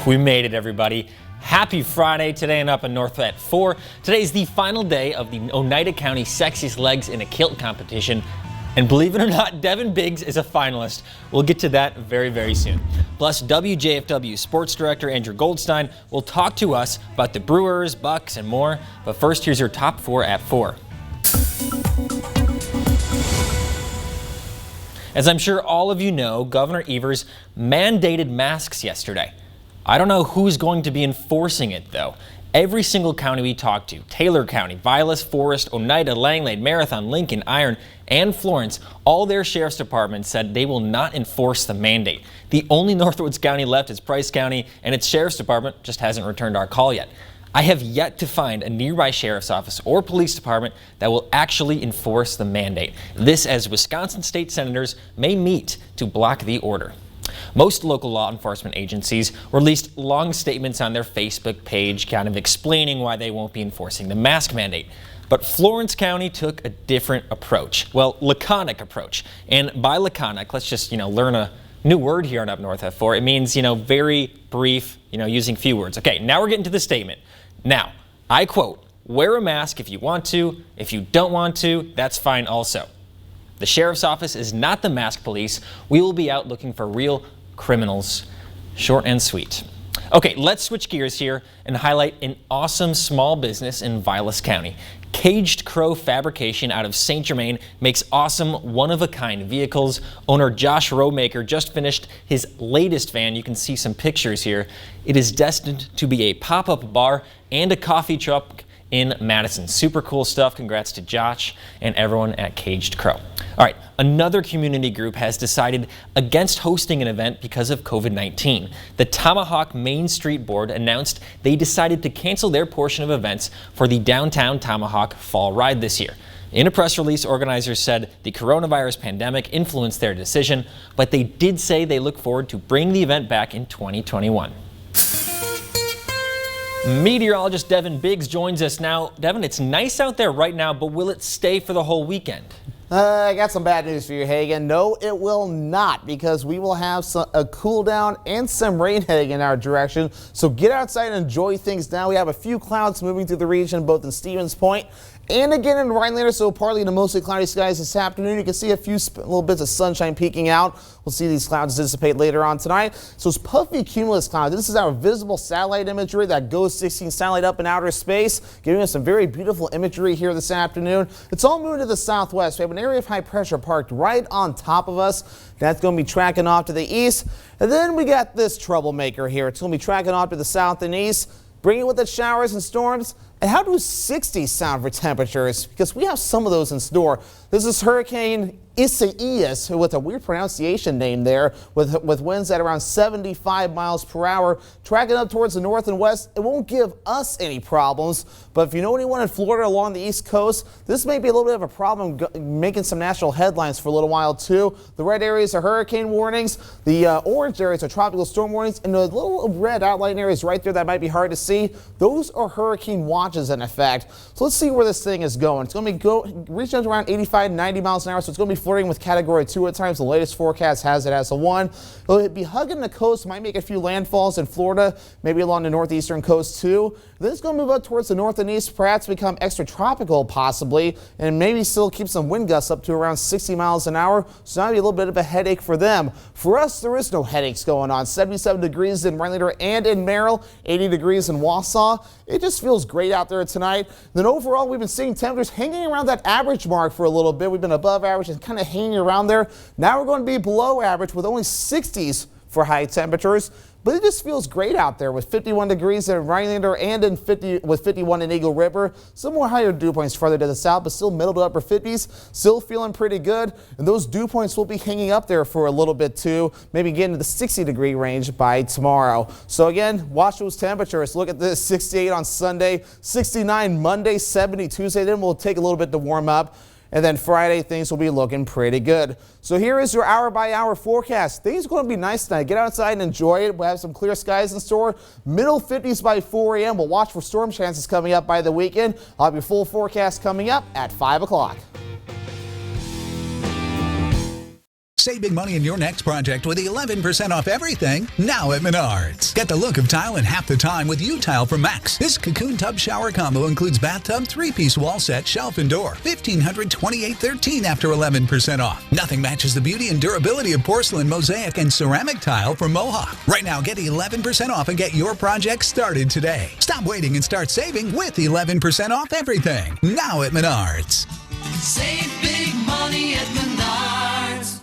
We made it, everybody. Happy Friday today and up in North at 4. Today is the final day of the Oneida County Sexiest Legs in a Kilt competition. And believe it or not, Devin Biggs is a finalist. We'll get to that very, very soon. Plus, WJFW Sports Director Andrew Goldstein will talk to us about the Brewers, Bucks, and more. But first, here's your top 4 at 4. As I'm sure all of you know, Governor Evers mandated masks yesterday. I don't know who's going to be enforcing it, though. Every single county we talked to, Taylor County, Vilas, Forest, Oneida, Langlade, Marathon, Lincoln, Iron, and Florence, all their sheriff's departments said they will not enforce the mandate. The only Northwoods County left is Price County, and its sheriff's department just hasn't returned our call yet. I have yet to find a nearby sheriff's office or police department that will actually enforce the mandate. This as Wisconsin state senators may meet to block the order. Most local law enforcement agencies released long statements on their Facebook page kind of explaining why they won't be enforcing the mask mandate. But Florence County took a different approach. Well, laconic approach. And by laconic, let's just, learn a new word here on Up North at 4. It means, very brief, using few words. Okay, now we're getting to the statement. Now, I quote, "Wear a mask if you want to. If you don't want to, that's fine also. The sheriff's office is not the mask police. We will be out looking for real criminals." Short and sweet. Okay, let's switch gears here and highlight an awesome small business in Vilas County. Caged Crow Fabrication out of St. Germain makes awesome one-of-a-kind vehicles. Owner Josh Rowmaker just finished his latest van. You can see some pictures here. It is destined to be a pop-up bar and a coffee truck in Madison. Super cool stuff. Congrats to Josh and everyone at Caged Crow. All right, another community group has decided against hosting an event because of COVID-19. The Tomahawk Main Street Board announced they decided to cancel their portion of events for the Downtown Tomahawk Fall Ride this year. In a press release, organizers said the coronavirus pandemic influenced their decision, but they did say they look forward to bringing the event back in 2021. Meteorologist Devin Biggs joins us now. Devin, it's nice out there right now, but will it stay for the whole weekend? I got some bad news for you, Hagan. No, it will not, because we will have a cool down and some rain heading in our direction. So get outside and enjoy things now. We have a few clouds moving through the region, both in Stevens Point and again in Rhinelander, so partly to mostly cloudy skies this afternoon. You can see a few little bits of sunshine peeking out. We'll see these clouds dissipate later on tonight. So it's puffy cumulus clouds. This is our visible satellite imagery that GOES 16 satellite up in outer space, giving us some very beautiful imagery here this afternoon. It's all moving to the southwest. We have an area of high pressure parked right on top of us. That's going to be tracking off to the east. And then we got this troublemaker here. It's going to be tracking off to the south and east, bringing with it showers and storms. And how do 60s sound for temperatures? Because we have some of those in store. This is Hurricane Isaias, with a weird pronunciation name there, with winds at around 75 miles per hour, tracking up towards the north and west. It won't give us any problems, but if you know anyone in Florida along the East Coast, this may be a little bit of a problem making some national headlines for a little while too. The red areas are hurricane warnings, the orange areas are tropical storm warnings, and the little red outline areas right there that might be hard to see, those are hurricane watches in effect. So let's see where this thing is going. It's going to be reaching up to around 85 to 90 miles an hour, so it's going to be flirting with category 2 at times. The latest forecast has it as a 1. It'll be hugging the coast, might make a few landfalls in Florida, maybe along the northeastern coast too. Then it's going to move up towards the north and east, perhaps become extratropical possibly, and maybe still keep some wind gusts up to around 60 miles an hour. So that'll be a little bit of a headache for them. For us, there is no headaches going on. 77 degrees in Rhinelander and in Merrill, 80 degrees in Wausau. It just feels great out there tonight. Then overall, we've been seeing temperatures hanging around that average mark for a little bit. We've been above average and kind of hanging around there. Now we're going to be below average with only 60s for high temperatures. But it just feels great out there with 51 degrees in Rhinelander and with 51 in Eagle River. Some more higher dew points farther to the south, but still middle to upper 50s. Still feeling pretty good. And those dew points will be hanging up there for a little bit too. Maybe get into the 60-degree range by tomorrow. So again, watch those temperatures. Look at this: 68 on Sunday, 69 Monday, 70 Tuesday. Then we'll take a little bit to warm up. And then Friday, things will be looking pretty good. So here is your hour-by-hour forecast. Things are going to be nice tonight. Get outside and enjoy it. We'll have some clear skies in store. Middle 50s by 4 a.m. We'll watch for storm chances coming up by the weekend. I'll have your full forecast coming up at 5 o'clock. Save big money in your next project with 11% off everything now at Menards. Get the look of tile in half the time with U-Tile from Max. This Cocoon Tub Shower Combo includes bathtub, 3-piece wall set, shelf, and door. $1,528.13 after 11% off. Nothing matches the beauty and durability of porcelain, mosaic, and ceramic tile from Mohawk. Right now, get 11% off and get your project started today. Stop waiting and start saving with 11% off everything now at Menards. Save big money at Menards.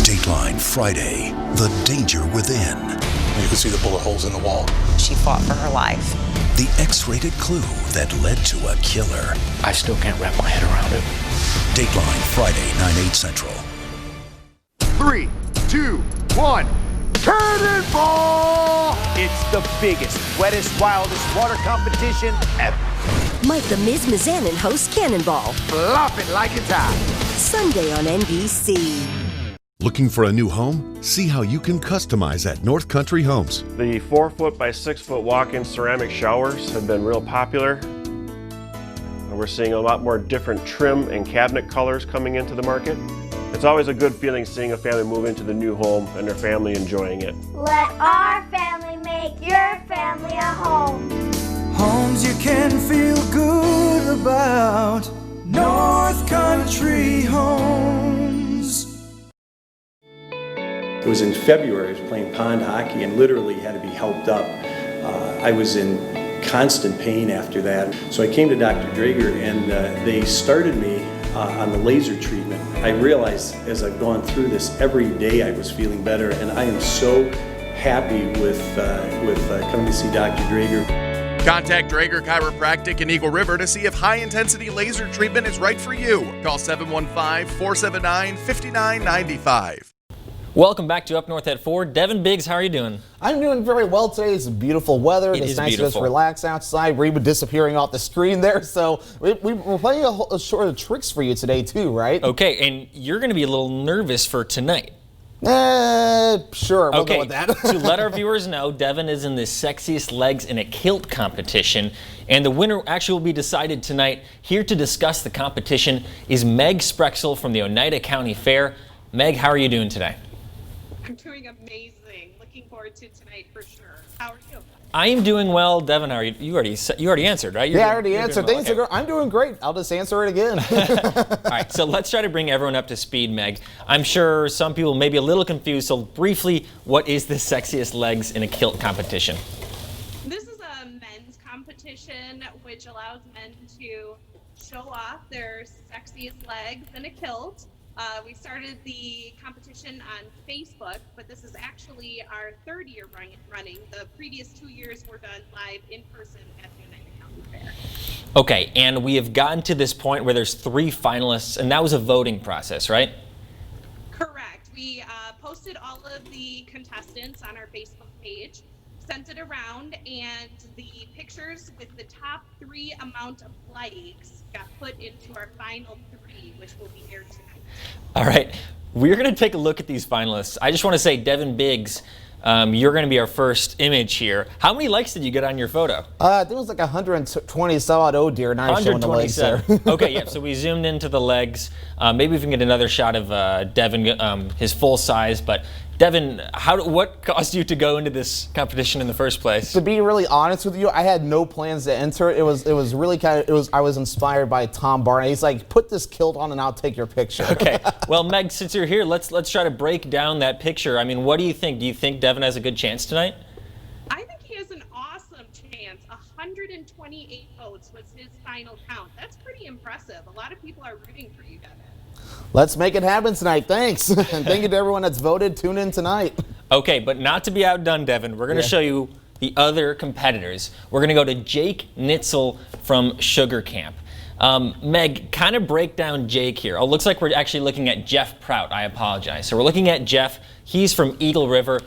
Dateline Friday, The Danger Within. You can see the bullet holes in the wall. She fought for her life. The X-rated clue that led to a killer. I still can't wrap my head around it. Dateline Friday, 9/8 Central. 3, 2, 1. Cannonball! It's the biggest, wettest, wildest water competition ever. Mike the Miz Mizanin hosts Cannonball. Flop it like it's hot. Sunday on NBC. Looking for a new home? See how you can customize at North Country Homes. The 4-foot by 6-foot walk-in ceramic showers have been real popular. And we're seeing a lot more different trim and cabinet colors coming into the market. It's always a good feeling seeing a family move into the new home and their family enjoying it. Let our family make your family a home. Homes you can feel good about. North Country Homes. It was in February. I was playing pond hockey and literally had to be helped up. I was in constant pain after that. So I came to Dr. Drager and they started me on the laser treatment. I realized as I've gone through this every day I was feeling better, and I am so happy with coming to see Dr. Drager. Contact Drager Chiropractic in Eagle River to see if high-intensity laser treatment is right for you. Call 715-479-5995. Welcome back to Up North at 4. Devin Biggs, how are you doing? I'm doing very well today. It's beautiful weather. It's nice to just relax outside. Reba disappearing off the screen there. So we're playing a short of tricks for you today too, right? Okay, and you're going to be a little nervous for tonight. Sure, we'll okay, go with that. To let our viewers know, Devin is in the Sexiest Legs in a Kilt competition, and the winner actually will be decided tonight. Here to discuss the competition is Meg Sprexel from the Oneida County Fair. Meg, how are you doing today? I'm doing amazing. Looking forward to tonight for sure. How are you? I am doing well. Devin, how are you? You already answered, right? I already answered. Thanks, okay. I'm doing great. I'll just answer it again. All right, so let's try to bring everyone up to speed, Meg. I'm sure some people may be a little confused, so briefly, what is the Sexiest Legs in a Kilt competition? This is a men's competition which allows men to show off their sexiest legs in a kilt. We started the competition on Facebook, but this is actually our third year running. The previous 2 years were done live in person at the Oneida County Fair. Okay, and we have gotten to this point where there's 3 finalists, and that was a voting process, right? Correct. We posted all of the contestants on our Facebook page, sent it around, and the pictures with the top 3 amount of likes got put into our final 3, which will be aired tonight. All right, we're going to take a look at these finalists. I just want to say, Devin Biggs, you're going to be our first image here. How many likes did you get on your photo? I think it was like 120 some odd. Oh dear, now you're showing the legs there. Okay, yeah, so we zoomed into the legs. Maybe we can get another shot of Devin, his full size, but Devin, what caused you to go into this competition in the first place? To be really honest with you, I had no plans to enter. It was really I was inspired by Tom Barnett. He's like, put this kilt on and I'll take your picture. Okay. Well, Meg, since you're here, let's try to break down that picture. I mean, what do you think? Do you think Devin has a good chance tonight? I think he has an awesome chance. 128 votes was his final count. That's pretty impressive. A lot of people are rooting for you, Devin. Let's make it happen tonight. Thanks. And thank you to everyone that's voted. Tune in tonight. Okay, but not to be outdone, Devin, we're going to show you the other competitors. We're going to go to Jake Nitzel from Sugar Camp. Meg, kind of break down Jake here. Oh, looks like we're actually looking at Jeff Prout. I apologize. So we're looking at Jeff. He's from Eagle River.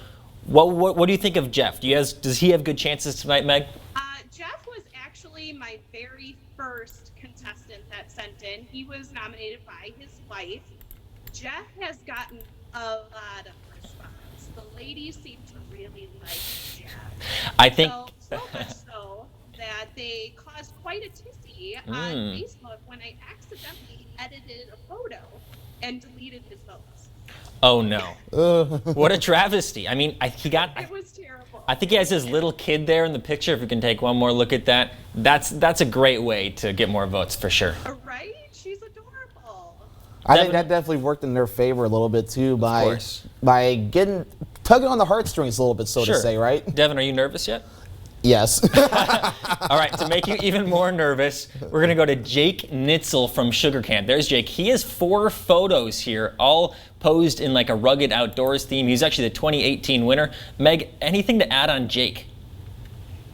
What do you think of Jeff? Does he have good chances tonight, Meg? Jeff was actually my very first contestant that sent in. He was nominated by his wife. Jeff has gotten a lot of response. The ladies seem to really like Jeff. I think so much so that they caused quite a tizzy on Facebook when I accidentally edited a photo and deleted his votes. Oh no! What a travesty! I mean, It was terrible. I think he has his little kid there in the picture. If we can take one more look at that, that's a great way to get more votes for sure. Right? She's adorable. I think that definitely worked in their favor a little bit too by tugging on the heartstrings a little bit, so to say, right? Devin, are you nervous yet? Yes. All right, to make you even more nervous, we're going to go to Jake Nitzel from Sugar Camp. There's Jake. He has 4 photos here, all posed in like a rugged outdoors theme. He's actually the 2018 winner. Meg, anything to add on Jake?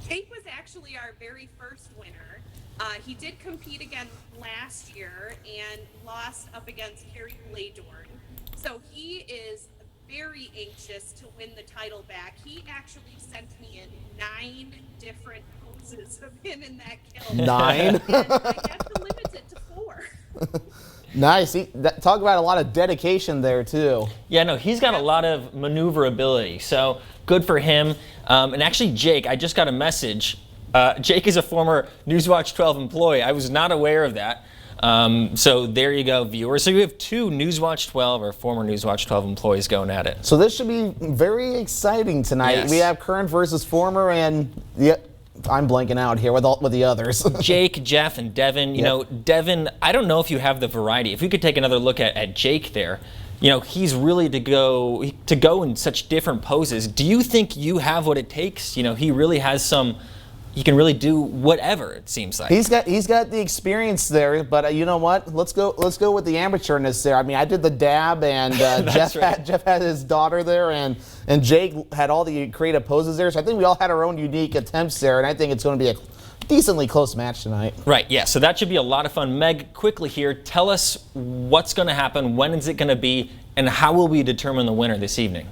Jake was actually our very first winner. He did compete again last year and lost up against Harry Blaydorn. So he is very anxious to win the title back. He actually sent me in 9 different poses of him in that kill. 9? And I had to limit it to 4. Nice. Talk about a lot of dedication there, too. Yeah, no, he's got a lot of maneuverability, so good for him. And actually, Jake, I just got a message. Jake is a former Newswatch 12 employee. I was not aware of that. So there you go, viewers. So you have 2 Newswatch 12 or former Newswatch 12 employees going at it. So this should be very exciting tonight. Yes. We have current versus former, and I'm blanking out here with the others. Jake, Jeff, and Devin. You know, Devin, I don't know if you have the variety. If we could take another look at Jake there, you know, he's really to go in such different poses. Do you think you have what it takes? You know, he really has some. He can really do whatever, it seems like. He's got the experience there, but you know what? Let's go with the amateurness there. I mean, I did the dab, and Jeff had his daughter there, and Jake had all the creative poses there. So I think we all had our own unique attempts there, and I think it's going to be a decently close match tonight. Right, yeah, so that should be a lot of fun. Meg, quickly here, tell us what's going to happen, when is it going to be, and how will we determine the winner this evening?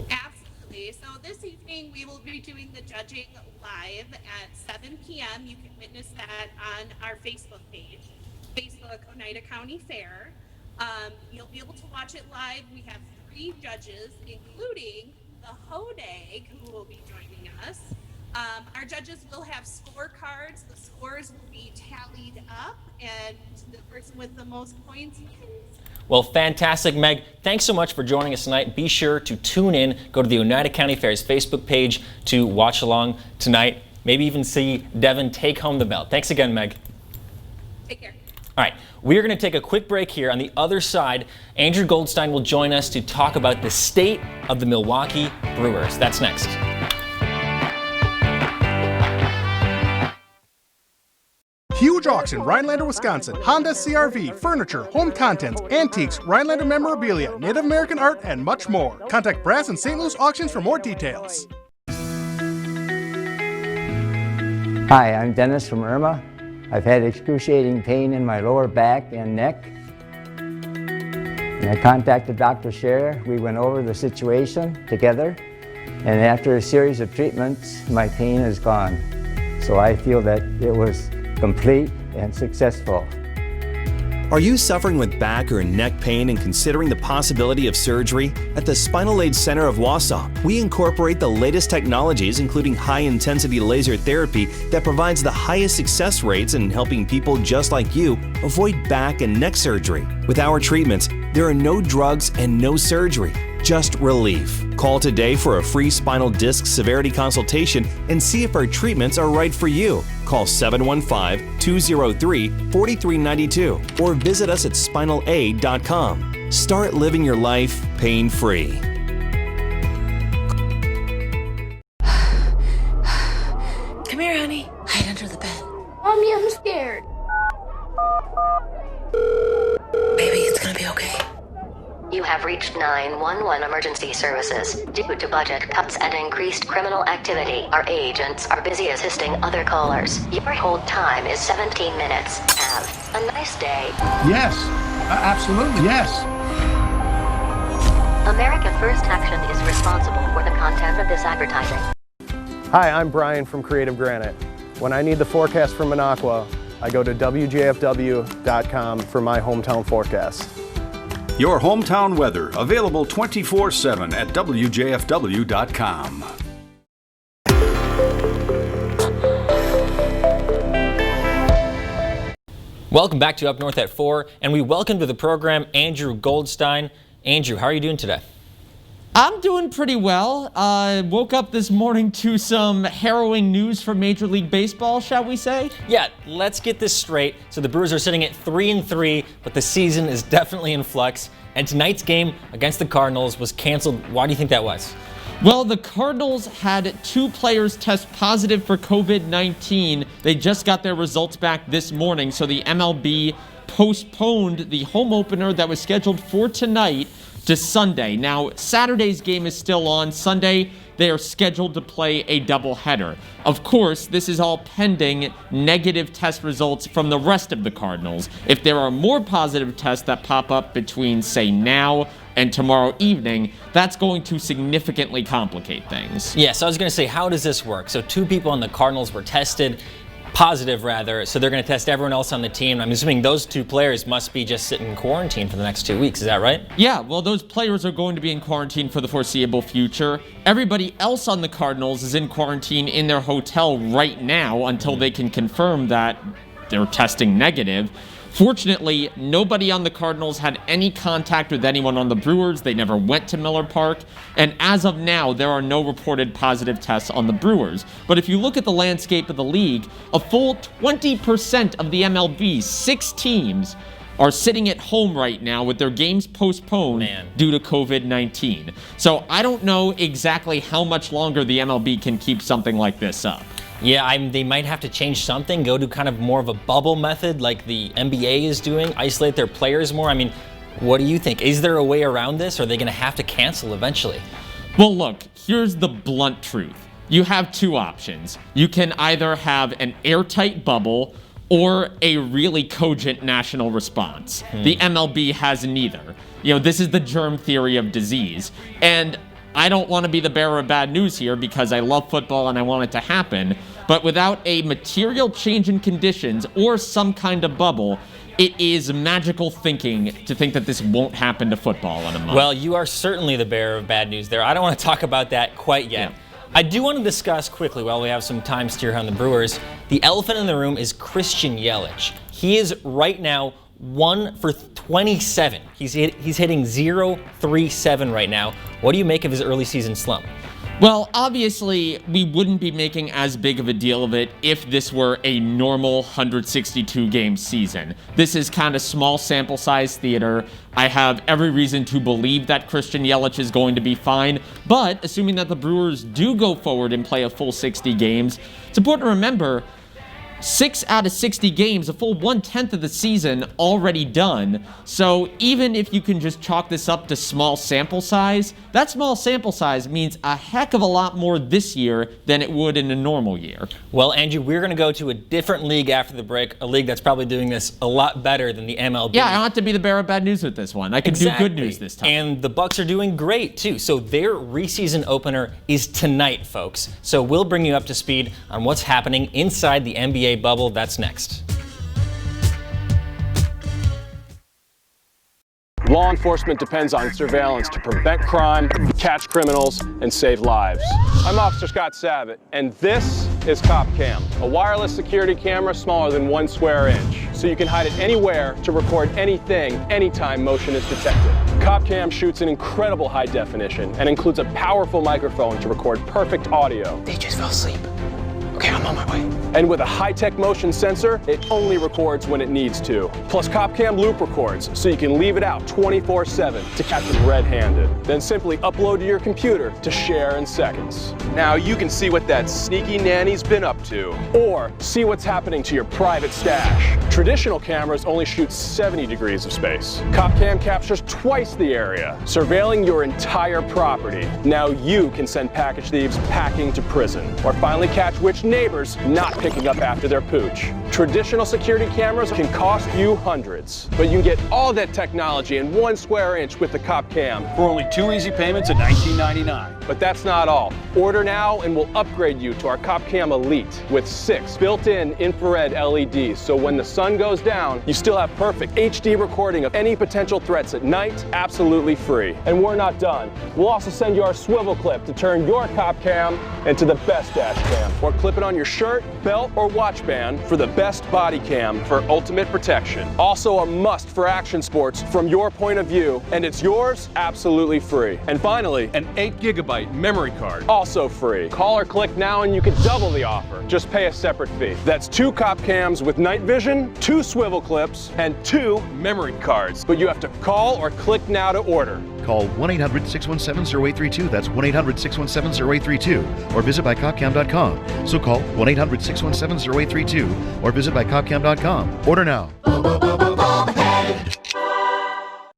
Absolutely. So this evening we will be doing the judging live at 7 p.m. You can witness that on our Facebook page, Facebook Oneida County Fair. You'll be able to watch it live. We have 3 judges, including the Hodag, who will be joining us. Our judges will have scorecards. The scores will be tallied up, and the person with the most points wins. Well, fantastic, Meg. Thanks so much for joining us tonight. Be sure to tune in. Go to the Oneida County Fair's Facebook page to watch along tonight. Maybe even see Devin take home the belt. Thanks again, Meg. Take care. All right, we're going to take a quick break here. On the other side, Andrew Goldstein will join us to talk about the state of the Milwaukee Brewers. That's next. Huge auction, Rhinelander, Wisconsin. Honda CRV, furniture, home contents, antiques, Rhinelander memorabilia, Native American art, and much more. Contact Brass and St. Louis Auctions for more details. Hi, I'm Dennis from Irma. I've had excruciating pain in my lower back and neck. And I contacted Dr. Scherer. We went over the situation together. And after a series of treatments, my pain is gone. So I feel that it was complete and successful. Are you suffering with back or neck pain and considering the possibility of surgery? At the Spinal Aid Center of Wausau, we incorporate the latest technologies, including high-intensity laser therapy that provides the highest success rates in helping people just like you avoid back and neck surgery. With our treatments, there are no drugs and no surgery, just relief. Call today for a free spinal disc severity consultation and see if our treatments are right for you. Call 715-203-4392 or visit us at spinalaid.com. Start living your life pain-free. Come here, honey. Hide under the bed. Mommy, I'm scared. Baby, it's gonna be okay. You have reached 911 emergency services. Due to budget cuts and increased criminal activity, our agents are busy assisting other callers. Your hold time is 17 minutes. Have a nice day. Yes, absolutely, yes. America First Action is responsible for the content of this advertising. Hi, I'm Brian from Creative Granite. When I need the forecast for Minocqua, I go to WJFW.com for my hometown forecast. Your hometown weather, available 24/7 at WJFW.com. Welcome back to Up North at 4, and we welcome to the program Andrew Goldstein. Andrew, how are you doing today? I'm doing pretty well. Woke up this morning to some harrowing news from Major League Baseball, shall we say? Yeah, let's get this straight. So the Brewers are sitting at 3-3, but the season is definitely in flux. And tonight's game against the Cardinals was canceled. Why do you think that was? Well, the Cardinals had 2 players test positive for COVID-19. They just got their results back this morning, so the MLB postponed the home opener that was scheduled for tonight to Sunday. Now, Saturday's game is still on. Sunday, they are scheduled to play a doubleheader. Of course, this is all pending negative test results from the rest of the Cardinals. If there are more positive tests that pop up between, say, now and tomorrow evening, that's going to significantly complicate things. Yeah, so I was going to say, how does this work? So 2 people on the Cardinals were positive, so they're going to test everyone else on the team. I'm assuming those 2 players must be just sitting in quarantine for the next 2 weeks. Is that right? Yeah, well, those players are going to be in quarantine for the foreseeable future. Everybody else on the Cardinals is in quarantine in their hotel right now until they can confirm that they're testing negative. Fortunately, nobody on the Cardinals had any contact with anyone on the Brewers. They never went to Miller Park. And as of now, there are no reported positive tests on the Brewers. But if you look at the landscape of the league, a full 20% of the MLB, 6 teams, are sitting at home right now with their games postponed due to COVID-19. So I don't know exactly how much longer the MLB can keep something like this up. Yeah, they might have to change something, go to kind of more of a bubble method like the NBA is doing, isolate their players more. I mean, what do you think? Is there a way around this, or are they going to have to cancel eventually? Well, look, here's the blunt truth. You have 2 options. You can either have an airtight bubble or a really cogent national response. The MLB has neither. You know, this is the germ theory of disease. And I don't want to be the bearer of bad news here because I love football and I want it to happen, but without a material change in conditions or some kind of bubble, it is magical thinking to think that this won't happen to football in a month. Well, you are certainly the bearer of bad news there. I don't want to talk about that quite yet. Yeah. I do want to discuss quickly, while we have some time still here on the Brewers, the elephant in the room is Christian Yelich. He is right now 1 for 27. He's hitting .037 right now. What do you make of his early season slump? Well, obviously, we wouldn't be making as big of a deal of it if this were a normal 162-game season. This is kind of small sample size theater. I have every reason to believe that Christian Yelich is going to be fine, but assuming that the Brewers do go forward and play a full 60 games, it's important to remember 6 out of 60 games, a full 1/10 of the season already done. So even if you can just chalk this up to small sample size, that small sample size means a heck of a lot more this year than it would in a normal year. Well, Andrew, we're going to go to a different league after the break, a league that's probably doing this a lot better than the MLB. Yeah, I don't have to be the bearer of bad news with this one. I can do good news this time. And the Bucks are doing great, too. So their reseason opener is tonight, folks. So we'll bring you up to speed on what's happening inside the NBA bubble. That's next. Law enforcement depends on surveillance to prevent crime, catch criminals, and save lives. I'm Officer Scott Savitt, and this is CopCam, a wireless security camera smaller than 1 square inch, so you can hide it anywhere to record anything, anytime motion is detected. CopCam shoots in incredible high definition and includes a powerful microphone to record perfect audio. They just fell asleep. Okay, I'm on my way. And with a high-tech motion sensor, it only records when it needs to. Plus, CopCam loop records, so you can leave it out 24/7 to catch them red-handed. Then simply upload to your computer to share in seconds. Now you can see what that sneaky nanny's been up to. Or see what's happening to your private stash. Traditional cameras only shoot 70 degrees of space. CopCam captures twice the area, surveilling your entire property. Now you can send package thieves packing to prison, or finally catch witch neighbors not picking up after their pooch. Traditional security cameras can cost you hundreds, but you can get all that technology in 1 square inch with the CopCam for only 2 easy payments at $19.99. But that's not all. Order now and we'll upgrade you to our CopCam Elite with 6 built-in infrared LEDs, so when the sun goes down, you still have perfect HD recording of any potential threats at night, absolutely free. And we're not done. We'll also send you our swivel clip to turn your CopCam into the best dash cam. Or clip it on your shirt, belt, or watch band for the best body cam for ultimate protection. Also a must for action sports from your point of view, and it's yours absolutely free. And finally, an 8GB memory card, also free. Call or click now and you can double the offer. Just pay a separate fee. That's 2 CopCams with night vision, 2 swivel clips, and 2 memory cards. But you have to call or click now to order. Call 1-800-617-0832. That's 1-800-617-0832. Or visit bycopcam.com. So call 1-800-617-0832 or visit bycopcam.com. Order now.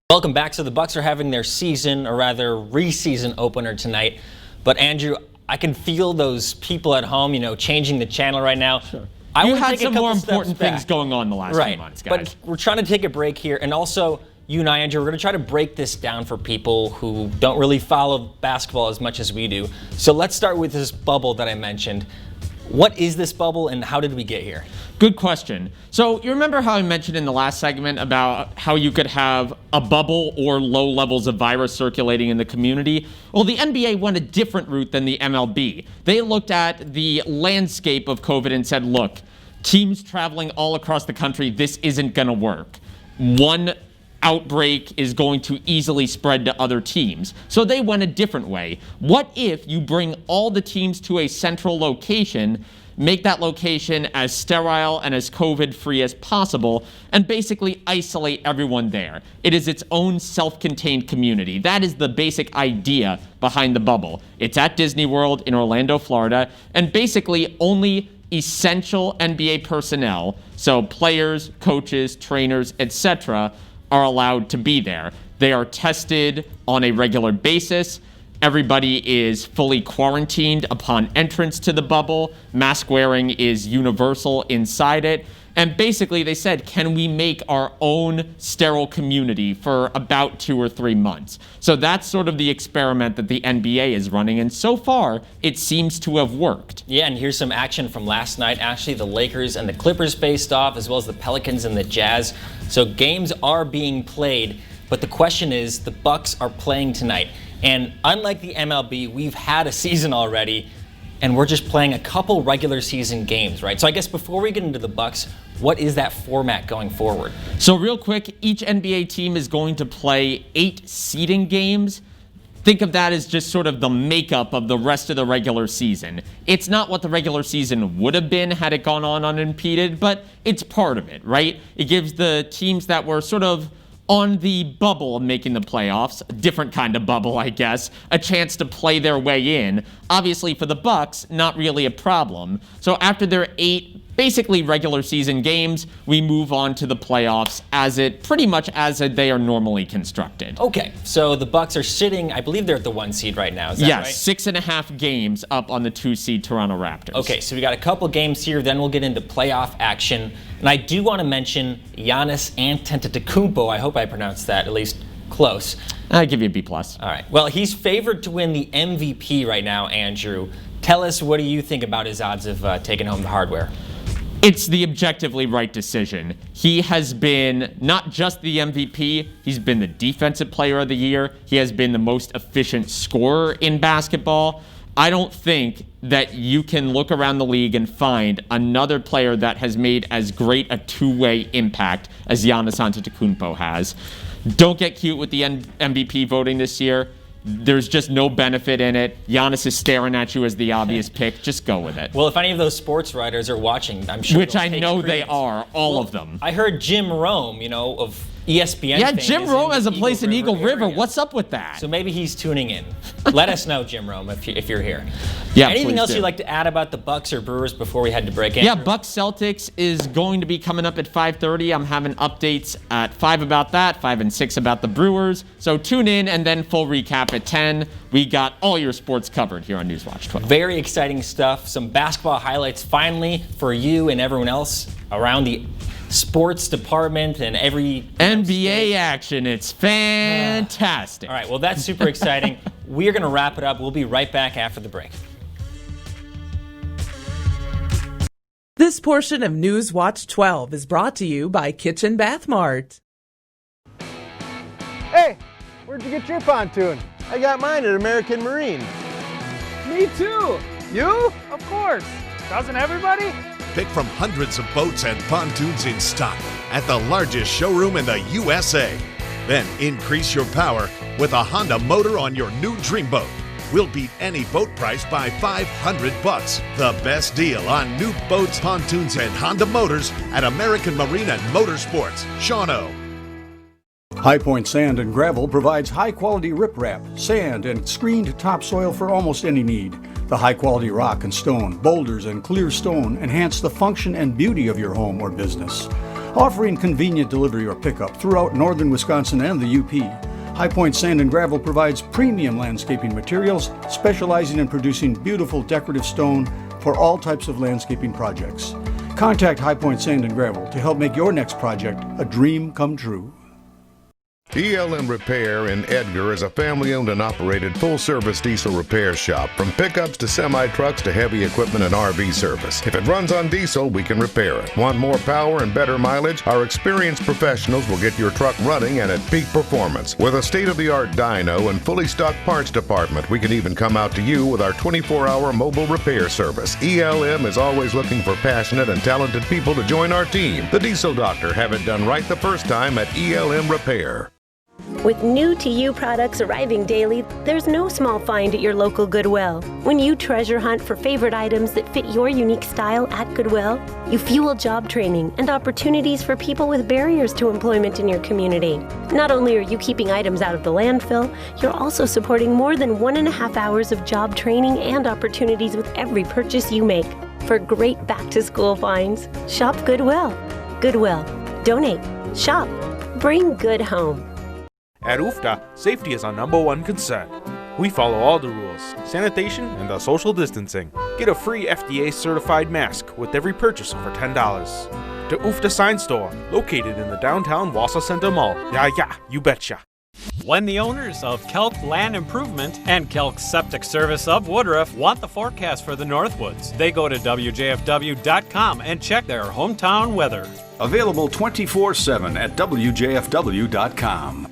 Welcome back. So the Bucks are having their season, or rather re-season opener tonight. But Andrew, I can feel those people at home, changing the channel right now. Sure. You had some more important things going on the last few months, guys. But we're trying to take a break here, and also you and I, Andrew, we're going to try to break this down for people who don't really follow basketball as much as we do. So let's start with this bubble that I mentioned. What is this bubble and how did we get here? Good question. So you remember how I mentioned in the last segment about how you could have a bubble or low levels of virus circulating in the community? Well, the NBA went a different route than the MLB. They looked at the landscape of COVID and said, look, teams traveling all across the country, this isn't going to work. One outbreak is going to easily spread to other teams. So they went a different way. What if you bring all the teams to a central location, make that location as sterile and as COVID-free as possible, and basically isolate everyone there? It is its own self-contained community. That is the basic idea behind the bubble. It's at Disney World in Orlando, Florida, and basically only essential NBA personnel, so players, coaches, trainers, etc., are allowed to be there. They are tested on a regular basis. Everybody is fully quarantined upon entrance to the bubble. Mask wearing is universal inside it. And basically they said, can we make our own sterile community for about 2 or 3 months? So that's sort of the experiment that the NBA is running. And so far, it seems to have worked. Yeah, and here's some action from last night. Actually, the Lakers and the Clippers faced off, as well as the Pelicans and the Jazz. So games are being played. But the question is, the Bucks are playing tonight. And unlike the MLB, we've had a season already, and we're just playing a couple regular season games, right? So I guess before we get into the Bucks, what is that format going forward? So real quick, each NBA team is going to play 8 seeding games. Think of that as just sort of the makeup of the rest of the regular season. It's not what the regular season would have been had it gone on unimpeded, but it's part of it, right? It gives the teams that were sort of on the bubble of making the playoffs, a different kind of bubble, I guess, a chance to play their way in. Obviously, for the Bucks, not really a problem. So after their 8 basically regular season games, we move on to the playoffs pretty much as they are normally constructed. Okay, so the Bucks are sitting, I believe they're at the 1 seed right now, is that right? Yes, 6.5 games up on the 2 seed Toronto Raptors. Okay, so we got a couple games here, then we'll get into playoff action. And I do want to mention Giannis Antetokounmpo. I hope I pronounced that at least close. I'll give you a B+. All right, well, he's favored to win the MVP right now, Andrew. Tell us, what do you think about his odds of taking home the hardware? It's the objectively right decision. He has been not just the MVP, he's been the Defensive Player of the Year. He has been the most efficient scorer in basketball. I don't think that you can look around the league and find another player that has made as great a two-way impact as Giannis Antetokounmpo has. Don't get cute with the MVP voting this year. There's just no benefit in it. Giannis is staring at you as the obvious pick. Just go with it. Well, if any of those sports writers are watching, I'm sure. Which I know they are, all of them. I heard Jim Rome, of ESPN. Yeah, Jim Rome has a place in Eagle River. What's up with that? So maybe he's tuning in. Let us know, Jim Rome, if you're here. Yeah, anything else you'd like to add about the Bucks or Brewers before we head to break? Yeah, Bucks Celtics is going to be coming up at 5:30. I'm having updates at 5 about that, 5 and 6 about the Brewers. So tune in, and then full recap at 10. We got all your sports covered here on Newswatch 12. Very exciting stuff. Some basketball highlights finally for you and everyone else around the sports department and every NBA action. It's fantastic. All right, well, that's super exciting. we are going to wrap it up. We'll be right back after the break. This portion of News Watch 12 is brought to you by Kitchen Bath Mart. Hey, where'd you get your pontoon? I got mine at American Marine. Me too. You? Of course. Doesn't everybody? Pick from hundreds of boats and pontoons in stock at the largest showroom in the USA. Then increase your power with a Honda motor on your new dream boat. We'll beat any boat price by $500. The best deal on new boats, pontoons, and Honda motors at American Marine and Motorsports. Shawano. High Point Sand and Gravel provides high-quality riprap, sand, and screened topsoil for almost any need. The high-quality rock and stone, boulders, and clear stone enhance the function and beauty of your home or business. Offering convenient delivery or pickup throughout northern Wisconsin and the UP, High Point Sand and Gravel provides premium landscaping materials, specializing in producing beautiful decorative stone for all types of landscaping projects. Contact High Point Sand and Gravel to help make your next project a dream come true. ELM Repair in Edgar is a family-owned and operated full-service diesel repair shop. From pickups to semi-trucks to heavy equipment and RV service. If it runs on diesel, we can repair it. Want more power and better mileage? Our experienced professionals will get your truck running and at peak performance. With a state-of-the-art dyno and fully stocked parts department, we can even come out to you with our 24-hour mobile repair service. ELM is always looking for passionate and talented people to join our team. The Diesel Doctor, have it done right the first time at ELM Repair. With new to you products arriving daily, there's no small find at your local Goodwill. When you treasure hunt for favorite items that fit your unique style at Goodwill, you fuel job training and opportunities for people with barriers to employment in your community. Not only are you keeping items out of the landfill, you're also supporting more than 1.5 hours of job training and opportunities with every purchase you make. For great back-to-school finds, shop Goodwill. Goodwill. Donate. Shop. Bring good home. At UFTA, safety is our #1 concern. We follow all the rules, sanitation and the social distancing. Get a free FDA certified mask with every purchase over $10. The UFTA Sign Store, located in the downtown Wausau Center Mall. Yeah, you betcha. When the owners of Kelk Land Improvement and Kelk Septic Service of Woodruff want the forecast for the Northwoods, they go to WJFW.com and check their hometown weather. Available 24/7 at WJFW.com.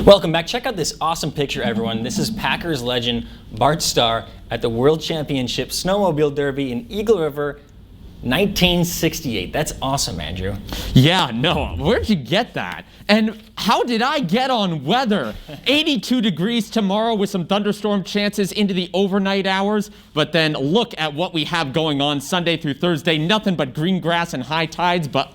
Welcome back. Check out this awesome picture, everyone. This is Packers legend Bart Starr at the World Championship Snowmobile Derby in Eagle River, 1968. That's awesome, Andrew. Yeah, no, where'd you get that? And how did I get on weather? 82 degrees tomorrow with some thunderstorm chances into the overnight hours. But then look at what we have going on Sunday through Thursday. Nothing but green grass and high tides. But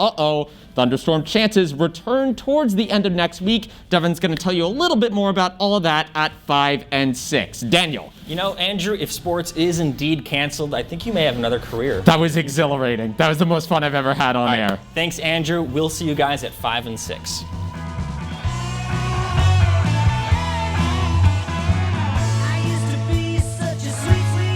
thunderstorm chances return towards the end of next week. Devin's going to tell you a little bit more about all of that at 5 and 6. Daniel. You know, Andrew, if sports is indeed canceled, I think you may have another career. That was exhilarating. That was the most fun I've ever had on air. Thanks, Andrew. We'll see you guys at 5 and 6.